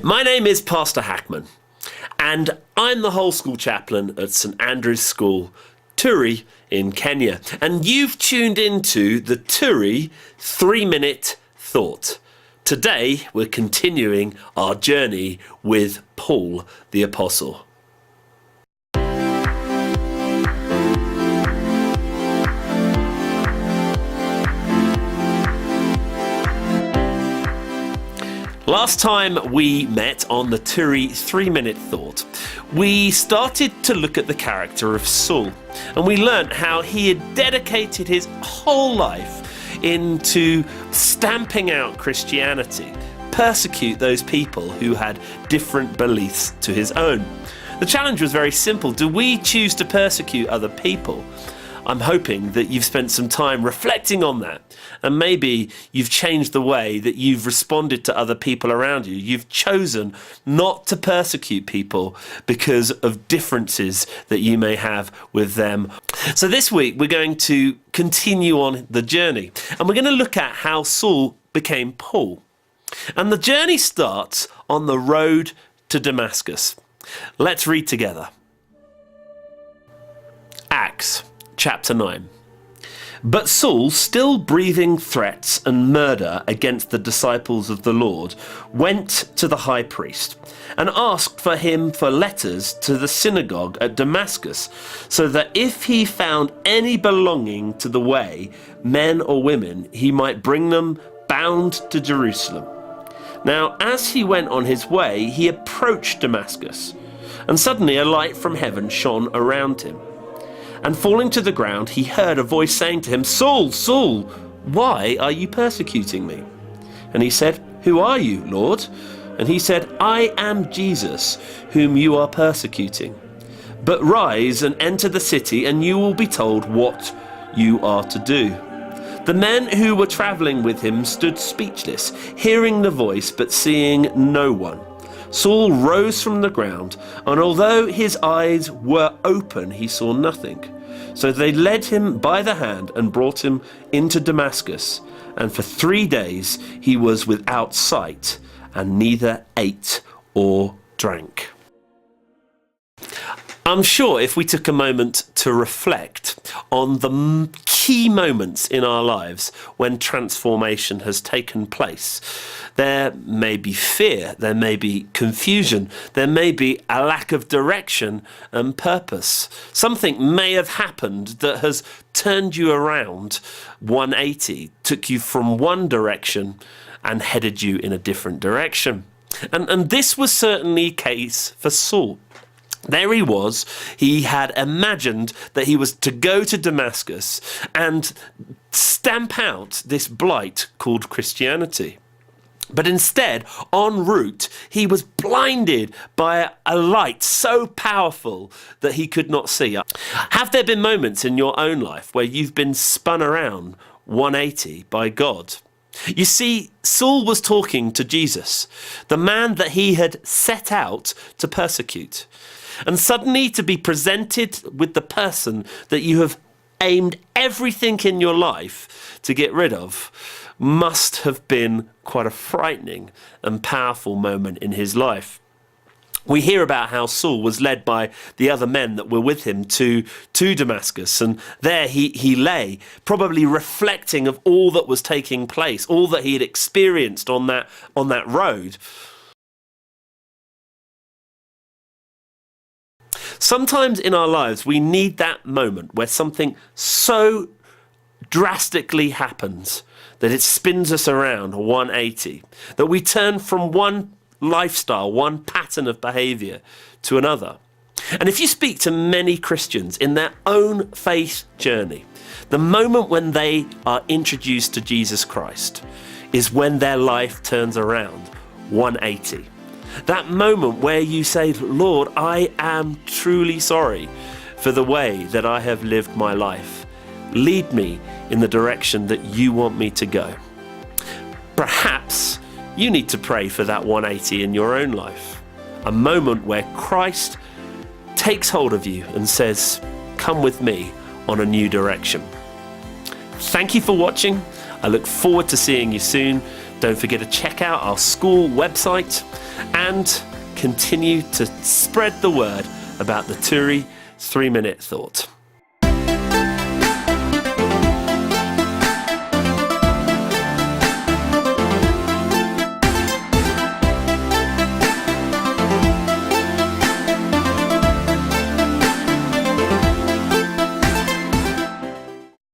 My name is Pastor Hackman, and I'm the whole school chaplain at St Andrew's School, Turi in Kenya. And you've tuned into the Turi 3-Minute Thought. Today, we're continuing our journey with Paul the Apostle. Last time we met on the Turi 3-Minute Thought, we started to look at the character of Saul, and we learnt how he had dedicated his whole life into stamping out Christianity, persecute those people who had different beliefs to his own. The challenge was very simple. Do we choose to persecute other people? I'm hoping that you've spent some time reflecting on that, and maybe you've changed the way that you've responded to other people around you. You've chosen not to persecute people because of differences that you may have with them. So this week we're going to continue on the journey, and we're going to look at how Saul became Paul. And the journey starts on the road to Damascus. Let's read together. Acts Chapter 9. But Saul, still breathing threats and murder against the disciples of the Lord, went to the high priest and asked for him for letters to the synagogue at Damascus, so that if he found any belonging to the way, men or women, he might bring them bound to Jerusalem. Now, as he went on his way, he approached Damascus, and suddenly a light from heaven shone around him. And falling to the ground, he heard a voice saying to him, "Saul, Saul, why are you persecuting me?" And he said, "Who are you, Lord?" And he said, "I am Jesus, whom you are persecuting. But rise and enter the city, and you will be told what you are to do." The men who were traveling with him stood speechless, hearing the voice but seeing no one. Saul rose from the ground, and although his eyes were open, he saw nothing. So they led him by the hand and brought him into Damascus. And for 3 days he was without sight, and neither ate or drank. I'm sure if we took a moment to reflect on the key moments in our lives when transformation has taken place, there may be fear, there may be confusion, there may be a lack of direction and purpose. Something may have happened that has turned you around 180, took you from one direction and headed you in a different direction. And this was certainly the case for Saul. There he was, he had imagined that he was to go to Damascus and stamp out this blight called Christianity. But instead, en route, he was blinded by a light so powerful that he could not see. Have there been moments in your own life where you've been spun around 180 by God? You see, Saul was talking to Jesus, the man that he had set out to persecute. And suddenly to be presented with the person that you have aimed everything in your life to get rid of must have been quite a frightening and powerful moment in his life. We hear about how Saul was led by the other men that were with him to Damascus, and there he lay, probably reflecting of all that was taking place, all that he had experienced on that road. Sometimes in our lives, we need that moment where something so drastically happens that it spins us around 180, that we turn from one lifestyle, one pattern of behaviour to another. And if you speak to many Christians in their own faith journey, the moment when they are introduced to Jesus Christ is when their life turns around 180. That moment where you say, "Lord, I am truly sorry for the way that I have lived my life. Lead me in the direction that you want me to go." Perhaps you need to pray for that 180 in your own life. A moment where Christ takes hold of you and says, "Come with me on a new direction." Thank you for watching. I look forward to seeing you soon. Don't forget to check out our school website and continue to spread the word about the Turi 3-Minute Thought.